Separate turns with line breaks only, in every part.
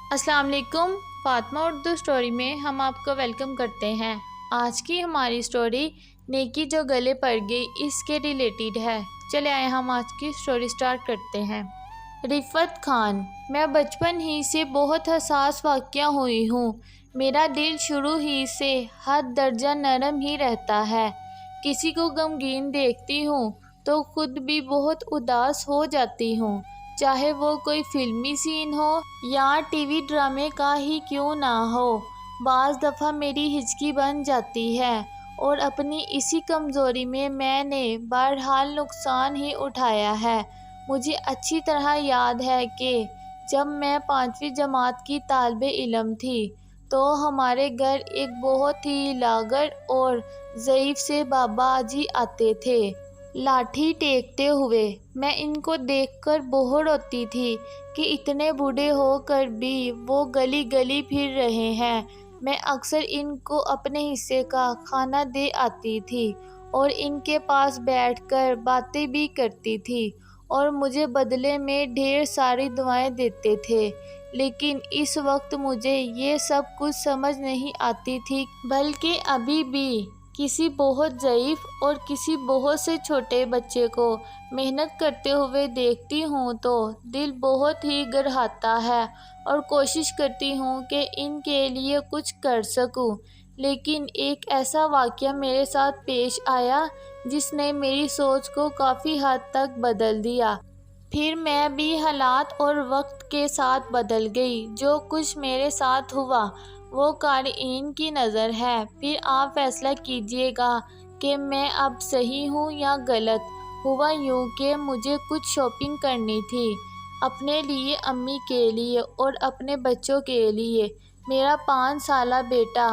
السلام علیکم۔ فاطمہ اردو سٹوری میں ہم آپ کو ویلکم کرتے ہیں۔ آج کی ہماری سٹوری نیکی جو گلے پڑ گئی اس کے ریلیٹڈ ہے۔ چلے آئے ہم آج کی سٹوری سٹارٹ کرتے ہیں۔ رفعت خان: میں بچپن ہی سے بہت حساس واقعہ ہوئی ہوں۔ میرا دل شروع ہی سے حد درجہ نرم ہی رہتا ہے۔ کسی کو غمگین دیکھتی ہوں تو خود بھی بہت اداس ہو جاتی ہوں، چاہے وہ کوئی فلمی سین ہو یا ٹی وی ڈرامے کا ہی کیوں نہ ہو۔ بعض دفعہ میری ہچکی بن جاتی ہے اور اپنی اسی کمزوری میں نے بہرحال نقصان ہی اٹھایا ہے۔ مجھے اچھی طرح یاد ہے کہ جب میں 5ویں جماعت کی طالب علم تھی تو ہمارے گھر ایک بہت ہی لاغر اور ضعیف سے بابا جی آتے تھے، لاٹھی ٹیکتے ہوئے۔ میں ان کو دیکھ کر بہت روتی تھی کہ اتنے بوڑھے ہو کر بھی وہ گلی گلی پھر رہے ہیں۔ میں اکثر ان کو اپنے حصے کا کھانا دے آتی تھی اور ان کے پاس بیٹھ کر باتیں بھی کرتی تھی اور مجھے بدلے میں ڈھیر ساری دعائیں دیتے تھے، لیکن اس وقت مجھے یہ سب کچھ سمجھ نہیں آتی تھی، بلکہ ابھی بھی کسی بہت ضعیف اور کسی بہت سے چھوٹے بچے کو محنت کرتے ہوئے دیکھتی ہوں تو دل بہت ہی گھبراتا ہے اور کوشش کرتی ہوں کہ ان کے لیے کچھ کر سکوں، لیکن ایک ایسا واقعہ میرے ساتھ پیش آیا جس نے میری سوچ کو کافی حد تک بدل دیا۔ پھر میں بھی حالات اور وقت کے ساتھ بدل گئی۔ جو کچھ میرے ساتھ ہوا وہ قارئین کی نظر ہے، پھر آپ فیصلہ کیجئے گا کہ میں اب صحیح ہوں یا غلط۔ ہوا یوں کہ مجھے کچھ شاپنگ کرنی تھی، اپنے لیے، امی کے لیے اور اپنے بچوں کے لیے۔ میرا 5 سالہ بیٹا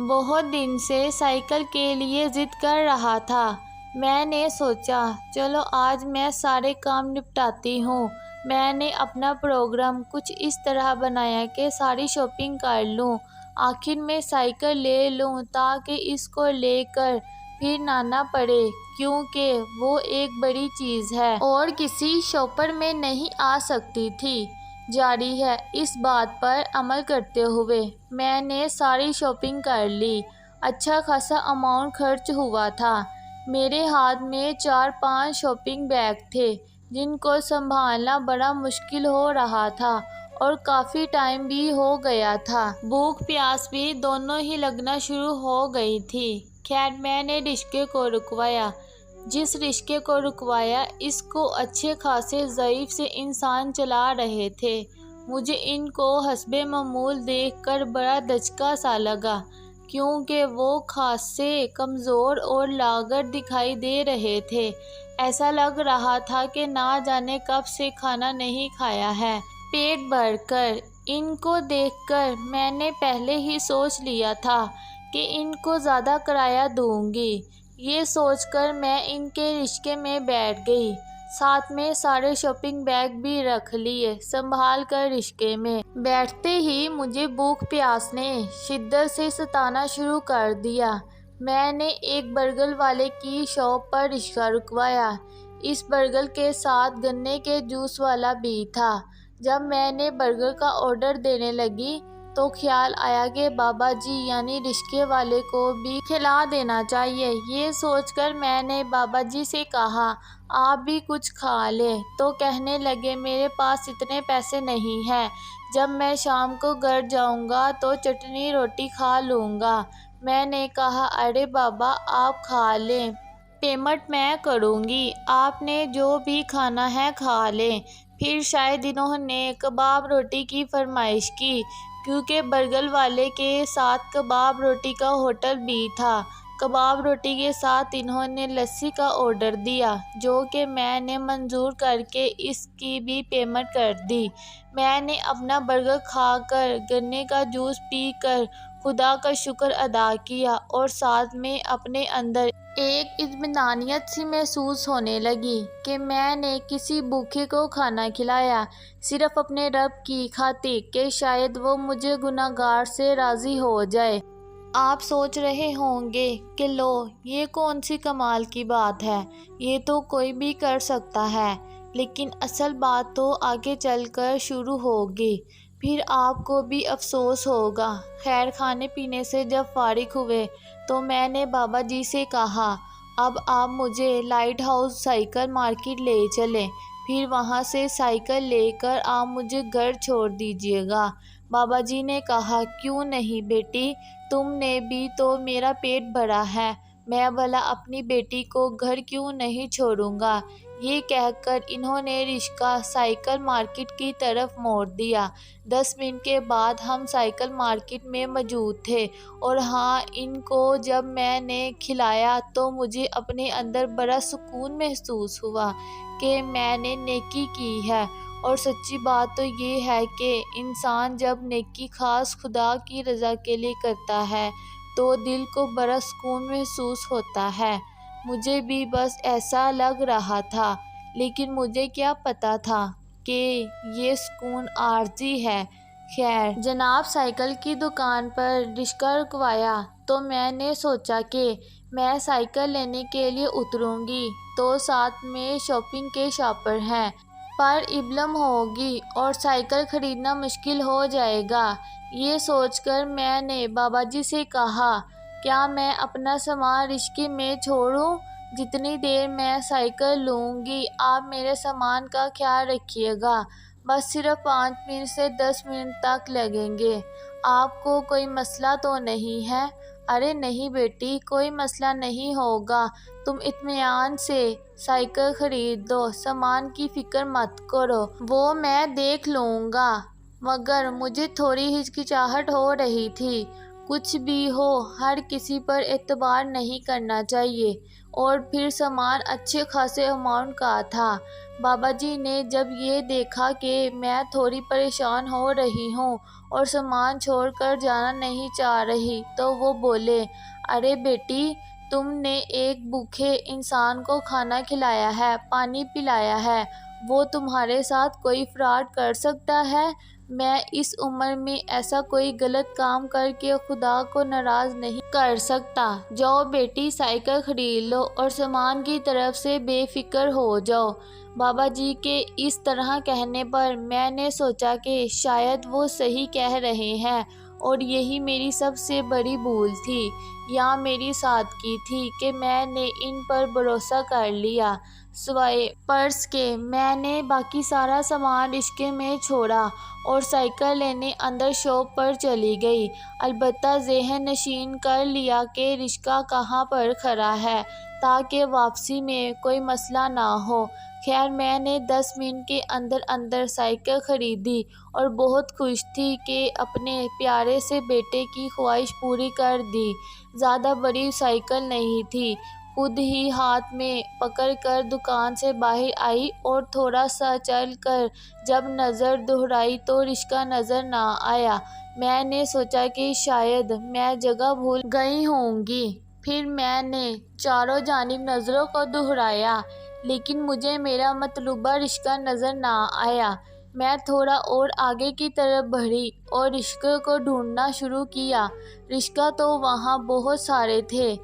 بہت دن سے سائیکل کے لیے ضد کر رہا تھا۔ میں نے سوچا چلو آج میں سارے کام نپٹاتی ہوں۔ میں نے اپنا پروگرام کچھ اس طرح بنایا کہ ساری شاپنگ کر لوں، آخر میں سائیکل لے لوں تاکہ اس کو لے کر پھرنا نہ پڑے، کیونکہ وہ ایک بڑی چیز ہے اور کسی شاپر میں نہیں آ سکتی تھی۔ جاری ہے، اس بات پر عمل کرتے ہوئے میں نے ساری شاپنگ کر لی۔ اچھا خاصا اماؤنٹ خرچ ہوا تھا۔ میرے ہاتھ میں 4-5 شاپنگ بیگ تھے جن کو سنبھالنا بڑا مشکل ہو رہا تھا اور کافی ٹائم بھی ہو گیا تھا۔ بھوک پیاس بھی دونوں ہی لگنا شروع ہو گئی تھی۔ خیر میں نے رکشے کو رکوایا۔ جس رکشے کو رکوایا اس کو اچھے خاصے ضعیف سے انسان چلا رہے تھے۔ مجھے ان کو حسب معمول دیکھ کر بڑا دھچکا سا لگا، کیونکہ وہ خاصے کمزور اور لاغر دکھائی دے رہے تھے۔ ایسا لگ رہا تھا کہ نہ جانے کب سے کھانا نہیں کھایا ہے، پیٹ بھر کر۔ ان کو دیکھ کر میں نے پہلے ہی سوچ لیا تھا کہ ان کو زیادہ کرایہ دوں گی۔ یہ سوچ کر میں ان کے رکشے میں بیٹھ گئی، ساتھ میں سارے شاپنگ بیگ بھی رکھ لیے سنبھال کر۔ رکشے میں بیٹھتے ہی مجھے بھوک پیاس نے شدت سے ستانا شروع کر دیا۔ میں نے ایک برگر والے کی شاپ پر رکشہ رکوایا۔ اس برگر کے ساتھ گنے کے جوس والا بھی تھا۔ جب میں نے برگر کا آرڈر دینے لگی تو خیال آیا کہ بابا جی یعنی رکشے والے کو بھی کھلا دینا چاہیے۔ یہ سوچ کر میں نے بابا جی سے کہا آپ بھی کچھ کھا لیں، تو کہنے لگے میرے پاس اتنے پیسے نہیں ہیں، جب میں شام کو گھر جاؤں گا تو چٹنی روٹی کھا لوں گا۔ میں نے کہا ارے بابا آپ کھا لیں، پیمنٹ میں کروں گی، آپ نے جو بھی کھانا ہے کھا لیں۔ پھر شاید انہوں نے کباب روٹی کی فرمائش کی، کیونکہ برگر والے کے ساتھ کباب روٹی کا ہوٹل بھی تھا۔ کباب روٹی کے ساتھ انہوں نے لسی کا آرڈر دیا، جو کہ میں نے منظور کر کے اس کی بھی پیمنٹ کر دی۔ میں نے اپنا برگر کھا کر گنے کا جوس پی کر خدا کا شکر ادا کیا اور ساتھ میں اپنے اندر ایک اطمینانیت سی محسوس ہونے لگی کہ میں نے کسی بھوکے کو کھانا کھلایا، صرف اپنے رب کی خاطر کہ شاید وہ مجھے گنہگار سے راضی ہو جائے۔ آپ سوچ رہے ہوں گے کہ لو یہ کون سی کمال کی بات ہے، یہ تو کوئی بھی کر سکتا ہے، لیکن اصل بات تو آگے چل کر شروع ہوگی۔ پھر آپ کو بھی افسوس ہوگا۔ خیر کھانے پینے سے جب فارغ ہوئے تو میں نے بابا جی سے کہا اب آپ مجھے لائٹ ہاؤس سائیکل مارکیٹ لے چلیں، پھر وہاں سے سائیکل لے کر آپ مجھے گھر چھوڑ دیجیے گا۔ بابا جی نے کہا کیوں نہیں بیٹی، تم نے بھی تو میرا پیٹ بھرا ہے، میں بھلا اپنی بیٹی کو گھر کیوں نہیں چھوڑوں گا۔ یہ کہہ کر انہوں نے رکشہ سائیکل مارکیٹ کی طرف موڑ دیا۔ 10 منٹ کے بعد ہم سائیکل مارکیٹ میں موجود تھے، اور ہاں ان کو جب میں نے کھلایا تو مجھے اپنے اندر بڑا سکون محسوس ہوا کہ میں نے نیکی کی ہے۔ اور سچی بات تو یہ ہے کہ انسان جب نیکی خاص خدا کی رضا کے لیے کرتا ہے تو دل کو بڑا سکون محسوس ہوتا ہے۔ مجھے بھی بس ایسا لگ رہا تھا، لیکن مجھے کیا پتا تھا کہ یہ سکون عارضی ہے۔ خیر جناب سائیکل کی دکان پر رکشہ رکوایا تو میں نے سوچا کہ میں سائیکل لینے کے لیے اتروں گی تو ساتھ میں شاپنگ کے شاپر ہیں، پرابلم ہوگی اور سائیکل خریدنا مشکل ہو جائے گا۔ یہ سوچ کر میں نے بابا جی سے کہا کیا میں اپنا سامان رکشے میں چھوڑوں؟ جتنی دیر میں سائیکل لوں گی آپ میرے سامان کا خیال رکھیے گا، بس صرف 5 منٹ سے 10 منٹ تک لگیں گے، آپ کو کوئی مسئلہ تو نہیں ہے؟ ارے نہیں بیٹی، کوئی مسئلہ نہیں ہوگا، تم اطمینان سے سائیکل خرید دو، سامان کی فکر مت کرو، وہ میں دیکھ لوں گا۔ مگر مجھے تھوڑی ہچکچاہٹ ہو رہی تھی۔ کچھ بھی ہو ہر کسی پر اعتبار نہیں کرنا چاہیے، اور پھر سامان اچھے خاصے اماؤنٹ کا تھا۔ بابا جی نے جب یہ دیکھا کہ میں تھوڑی پریشان ہو رہی ہوں اور سامان چھوڑ کر جانا نہیں چاہ رہی تو وہ بولے ارے بیٹی، تم نے ایک بھوکے انسان کو کھانا کھلایا ہے، پانی پلایا ہے، وہ تمہارے ساتھ کوئی فراڈ کر سکتا ہے؟ میں اس عمر میں ایسا کوئی غلط کام کر کے خدا کو ناراض نہیں کر سکتا۔ جاؤ بیٹی سائیکل خرید لو اور سامان کی طرف سے بے فکر ہو جاؤ۔ بابا جی کے اس طرح کہنے پر میں نے سوچا کہ شاید وہ صحیح کہہ رہے ہیں، اور یہی میری سب سے بڑی بھول تھی یا میری سادگی تھی کہ میں نے ان پر بھروسہ کر لیا۔ سوائے پرس کے میں نے باقی سارا سامان رکشے میں چھوڑا اور سائیکل لینے اندر شاپ پر چلی گئی، البتہ ذہن نشین کر لیا کہ رکشہ کہاں پر کھڑا ہے تاکہ واپسی میں کوئی مسئلہ نہ ہو۔ خیر میں نے 10 منٹ کے اندر اندر سائیکل خریدی اور بہت خوش تھی کہ اپنے پیارے سے بیٹے کی خواہش پوری کر دی۔ زیادہ بڑی سائیکل نہیں تھی، خود ہی ہاتھ میں پکڑ کر دکان سے باہر آئی اور تھوڑا سا چل کر جب نظر دوہرائی تو رکشہ نظر نہ آیا۔ میں نے سوچا کہ شاید میں جگہ بھول گئی ہوں گی۔ پھر میں نے چاروں جانب نظروں کو دوہرایا، لیکن مجھے میرا مطلوبہ رکشہ نظر نہ آیا۔ میں تھوڑا اور آگے کی طرف بڑھی اور رکشے کو ڈھونڈنا شروع کیا۔ رکشے تو وہاں بہت سارے تھے،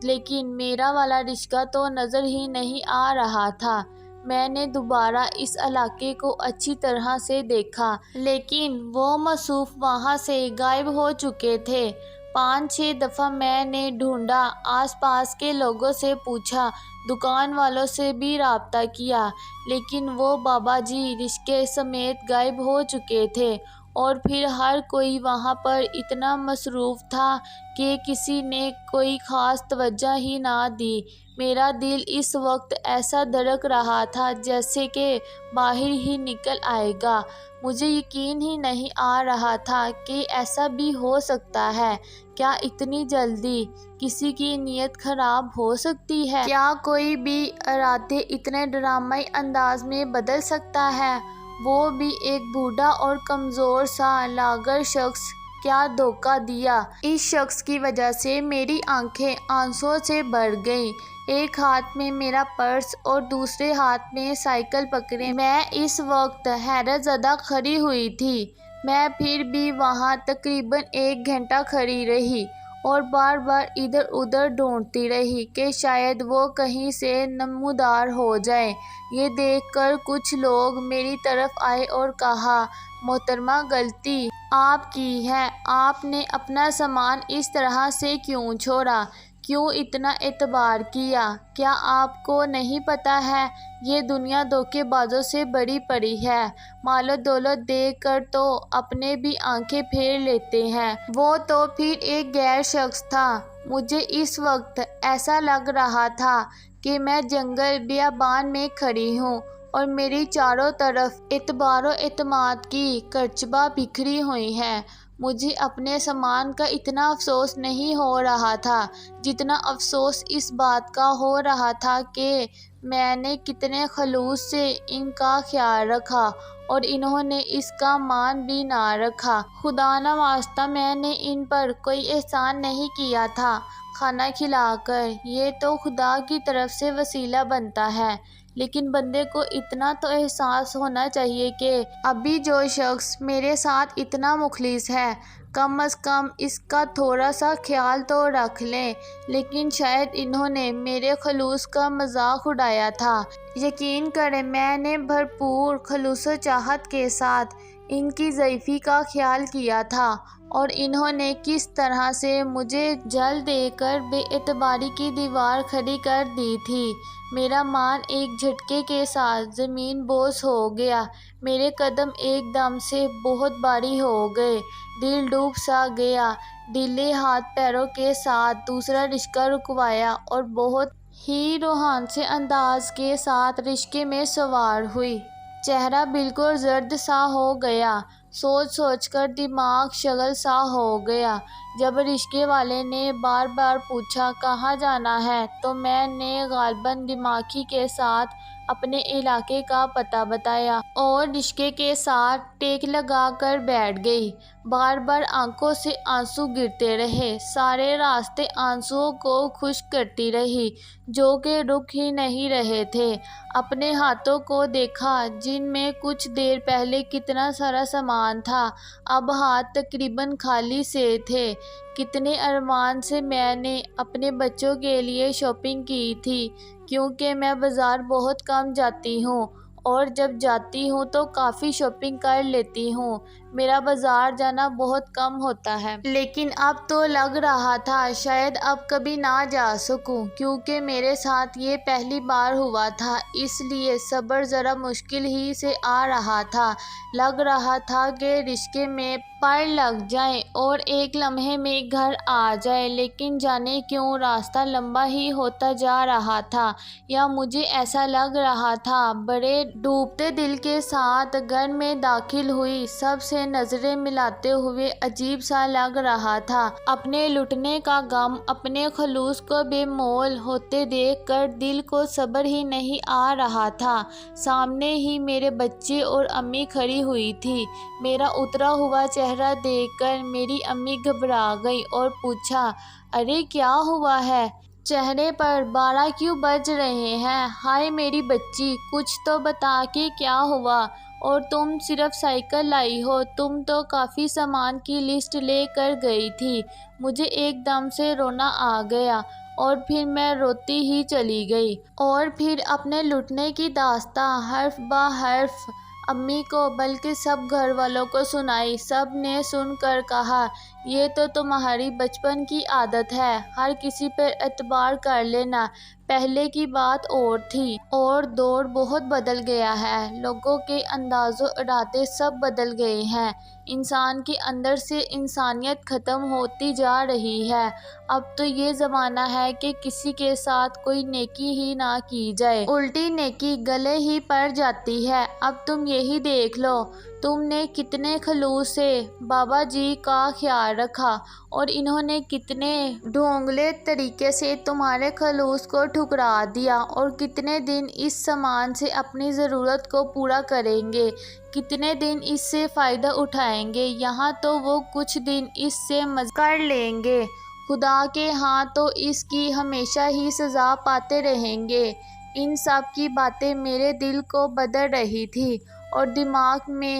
لیکن میرا والا رکشہ تو نظر ہی نہیں آ رہا تھا۔ میں نے دوبارہ اس علاقے کو اچھی طرح سے دیکھا، لیکن وہ موصوف وہاں سے غائب ہو چکے تھے۔ 5-6 دفعہ میں نے ڈھونڈا، آس پاس کے لوگوں سے پوچھا، دکان والوں سے بھی رابطہ کیا، لیکن وہ بابا جی رکشے سمیت غائب ہو چکے تھے، اور پھر ہر کوئی وہاں پر اتنا مصروف تھا کہ کسی نے کوئی خاص توجہ ہی نہ دی۔ میرا دل اس وقت ایسا دھڑک رہا تھا جیسے کہ باہر ہی نکل آئے گا۔ مجھے یقین ہی نہیں آ رہا تھا کہ ایسا بھی ہو سکتا ہے۔ کیا اتنی جلدی کسی کی نیت خراب ہو سکتی ہے؟ کیا کوئی بھی ارادے اتنے ڈرامائی انداز میں بدل سکتا ہے؟ وہ بھی ایک بوڑھا اور کمزور سا لاغر شخص۔ کیا دھوکہ دیا! اس شخص کی وجہ سے میری آنکھیں آنسوؤں سے بھر گئیں۔ ایک ہاتھ میں میرا پرس اور دوسرے ہاتھ میں سائیکل پکڑے میں اس وقت حیرت زدہ کھڑی ہوئی تھی۔ میں پھر بھی وہاں تقریباً 1 گھنٹہ کھڑی رہی اور بار بار ادھر ادھر ڈھونڈتی رہی کہ شاید وہ کہیں سے نمودار ہو جائے۔ یہ دیکھ کر کچھ لوگ میری طرف آئے اور کہا، محترمہ غلطی آپ کی ہے، آپ نے اپنا سامان اس طرح سے کیوں چھوڑا، کیوں اتنا اعتبار کیا؟ کیا آپ کو نہیں پتہ ہے یہ دنیا دھوکے بازوں سے بھری پڑی ہے، مال و دولت دیکھ کر تو اپنے بھی آنکھیں پھیر لیتے ہیں۔ وہ تو پھر ایک غیر شخص تھا۔ مجھے اس وقت ایسا لگ رہا تھا کہ میں جنگل بیابان میں کھڑی ہوں اور میری چاروں طرف اعتبار و اعتماد کی کرچبا بکھری ہوئی ہے۔ مجھے اپنے سامان کا اتنا افسوس نہیں ہو رہا تھا جتنا افسوس اس بات کا ہو رہا تھا کہ میں نے کتنے خلوص سے ان کا خیال رکھا اور انہوں نے اس کا مان بھی نہ رکھا۔ خدا نواسطہ میں نے ان پر کوئی احسان نہیں کیا تھا کھانا کھلا کر، یہ تو خدا کی طرف سے وسیلہ بنتا ہے، لیکن بندے کو اتنا تو احساس ہونا چاہیے کہ ابھی جو شخص میرے ساتھ اتنا مخلص ہے، کم از کم اس کا تھوڑا سا خیال تو رکھ لیں۔ لیکن شاید انہوں نے میرے خلوص کا مذاق اڑایا تھا۔ یقین کریں میں نے بھرپور خلوص و چاہت کے ساتھ ان کی ضعیفی کا خیال کیا تھا، اور انہوں نے کس طرح سے مجھے جل دے کر بے اعتباری کی دیوار کھڑی کر دی تھی۔ میرا مان ایک جھٹکے کے ساتھ زمین بوس ہو گیا، میرے قدم ایک دم سے بہت بھاری ہو گئے، دل ڈوب سا گیا۔ ڈھیلے ہاتھ پیروں کے ساتھ دوسرا رکشہ رکوایا اور بہت ہی روحانی سے انداز کے ساتھ رکشے میں سوار ہوئی۔ چہرہ بالکل زرد سا ہو گیا، سوچ سوچ کر دماغ شغل سا ہو گیا۔ جب رکشے والے نے بار بار پوچھا کہاں جانا ہے تو میں نے غالباً دماغی کے ساتھ اپنے علاقے کا پتہ بتایا اور رکشے کے ساتھ ٹیک لگا کر بیٹھ گئی۔ بار بار آنکھوں سے آنسو گرتے رہے، سارے راستے آنسوؤں کو خشک کرتی رہی جو کہ رک ہی نہیں رہے تھے۔ اپنے ہاتھوں کو دیکھا جن میں کچھ دیر پہلے کتنا سارا سامان تھا، اب ہاتھ تقریباً خالی سے تھے۔ کتنے ارمان سے میں نے اپنے بچوں کے لیے شاپنگ کی تھی، کیونکہ میں بازار بہت کم جاتی ہوں اور جب جاتی ہوں تو کافی شاپنگ کر لیتی ہوں، میرا بازار جانا بہت کم ہوتا ہے۔ لیکن اب تو لگ رہا تھا شاید اب کبھی نہ جا سکوں، کیونکہ میرے ساتھ یہ پہلی بار ہوا تھا، اس لیے صبر ذرا مشکل ہی سے آ رہا تھا۔ لگ رہا تھا کہ رکشے میں پر لگ جائیں اور ایک لمحے میں گھر آ جائیں، لیکن جانے کیوں راستہ لمبا ہی ہوتا جا رہا تھا، یا مجھے ایسا لگ رہا تھا۔ بڑے ڈوبتے دل کے ساتھ گھر میں داخل ہوئی، سب سے نظریں ملاتے ہوئے عجیب سا لگ رہا تھا۔ اپنے لٹنے کا غم، اپنے خلوص کو بے مول ہوتے دیکھ کر دل کو صبر ہی نہیں آ رہا تھا۔ سامنے ہی میرے بچے اور امی کھڑی ہوئی تھی۔ میرا اترا ہوا چہرہ دیکھ کر میری امی گھبرا گئی اور پوچھا، ارے کیا ہوا ہے؟ چہرے پر 12 کیوں بج رہے ہیں؟ ہائے میری بچی، کچھ تو بتا کہ کیا ہوا؟ اور تم صرف سائیکل لائی ہو، تم تو کافی سامان کی لسٹ لے کر گئی تھی۔ مجھے ایک دم سے رونا آ گیا اور پھر میں روتی ہی چلی گئی، اور پھر اپنے لٹنے کی داستاں حرف بہ حرف امی کو بلکہ سب گھر والوں کو سنائی۔ سب نے سن کر کہا، یہ تو تمہاری بچپن کی عادت ہے، ہر کسی پر اعتبار کر لینا۔ پہلے کی بات اور تھی، اور دور بہت بدل گیا ہے، لوگوں کے انداز و ارادے سب بدل گئے ہیں، انسان کے اندر سے انسانیت ختم ہوتی جا رہی ہے۔ اب تو یہ زمانہ ہے کہ کسی کے ساتھ کوئی نیکی ہی نہ کی جائے، الٹی نیکی گلے ہی پڑ جاتی ہے۔ اب تم یہی دیکھ لو، تم نے کتنے خلوص سے بابا جی کا خیال رکھا اور انہوں نے کتنے ڈھونگلے طریقے سے تمہارے خلوص کو ٹھکرا دیا، اور کتنے دن اس سامان سے اپنی ضرورت کو پورا کریں گے، کتنے دن اس سے فائدہ اٹھائیں گے، یہاں تو وہ کچھ دن اس سے مزے کر لیں گے، خدا کے ہاں تو اس کی ہمیشہ ہی سزا پاتے رہیں گے۔ ان سب کی باتیں میرے دل کو بدل رہی تھی اور دماغ میں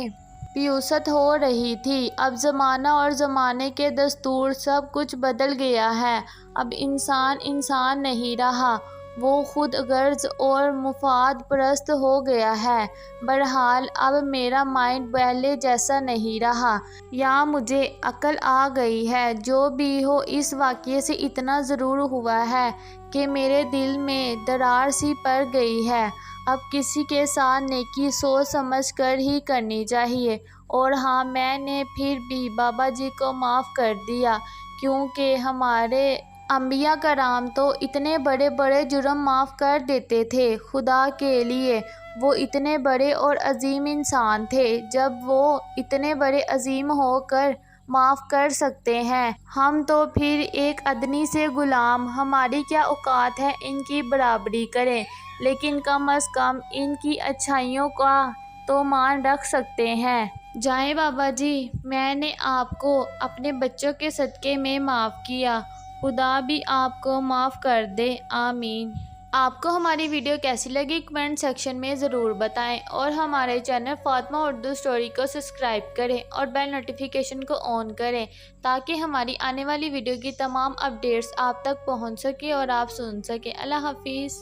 پیوست ہو رہی تھی۔ اب زمانہ اور زمانے کے دستور سب کچھ بدل گیا ہے۔ اب انسان نہیں رہا، وہ خود غرض اور مفاد پرست ہو گیا ہے۔ بہرحال اب میرا مائنڈ پہلے جیسا نہیں رہا۔ یا مجھے عقل آ گئی ہے۔ جو بھی ہو، اس واقعے سے اتنا ضرور ہوا ہے کہ میرے دل میں درار سی پڑ گئی ہے۔ اب کسی کے ساتھ نیکی سوچ سمجھ کر ہی کرنی چاہیے۔ اور ہاں، میں نے پھر بھی بابا جی کو معاف کر دیا، کیونکہ ہمارے انبیاء کرام تو اتنے بڑے بڑے جرم معاف کر دیتے تھے۔ خدا کے لیے وہ اتنے بڑے اور عظیم انسان تھے، جب وہ اتنے بڑے عظیم ہو کر معاف کر سکتے ہیں، ہم تو پھر ایک ادنی سے غلام، ہماری کیا اوقات ہے ان کی برابری کریں، لیکن کم از کم ان کی اچھائیوں کا تو مان رکھ سکتے ہیں۔ جائیں بابا جی، میں نے آپ کو اپنے بچوں کے صدقے میں معاف کیا، خدا بھی آپ کو معاف کر دے، آمین۔ آپ کو ہماری ویڈیو کیسی لگی کمنٹ سیکشن میں ضرور بتائیں، اور ہمارے چینل فاطمہ اردو اسٹوری کو سبسکرائب کریں اور بیل نوٹیفیکیشن کو آن کریں، تاکہ ہماری آنے والی ویڈیو کی تمام اپڈیٹس آپ تک پہنچ سکے اور آپ سن سکیں۔ اللہ حافظ۔